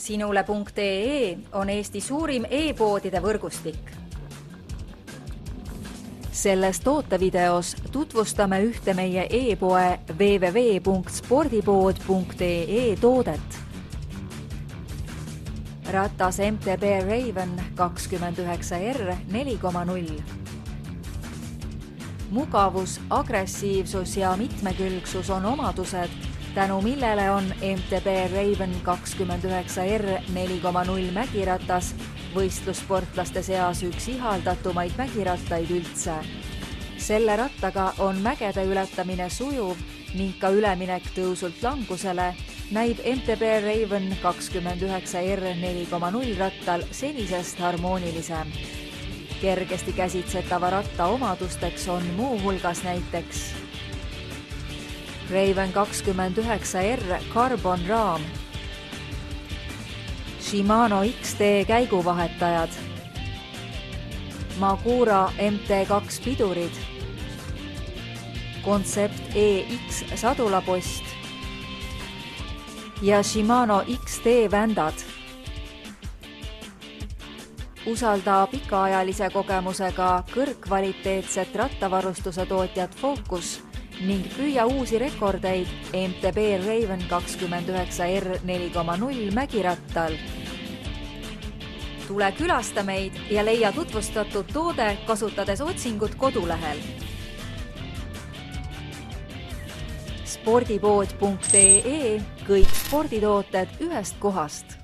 Sinule.ee on Eesti suurim e-poodide võrgustik. Selles tootevideos tutvustame ühte meie e-poe www.spordipood.ee toodet. Ratas MTB Raven 29R 4.0. Mugavus, agressiivsus ja mitmekülgsus on omadused, tänu millele on MTB Raven 29R 4.0 mägiratas võistlussportlaste seas üks ihaldatumaid mägirattaid üldse. Selle rattaga on mägede ületamine sujuv ning ka üleminek tõusult langusele näib MTB Raven 29R 4.0 rattal senisest harmoonilisem. Kergesti käsitsetava ratta omadusteks on muu hulgas näiteks Raven 29R Carbon raam, Shimano XT käiguvahetajad, Magura MT2 pidurid, Concept EX sadulapost ja Shimano XT vändad. Usalda pikaajalise kogemusega kõrgkvaliteetset rattavarustuse tootjat Focus ning püüa uusi rekordeid MTB Raven 29R 4.0 mägirattal. Tule külasta meid ja leia tutvustatud toode kasutades otsingut kodulehel. Spordipood.ee, kõik sporditooted ühest kohast.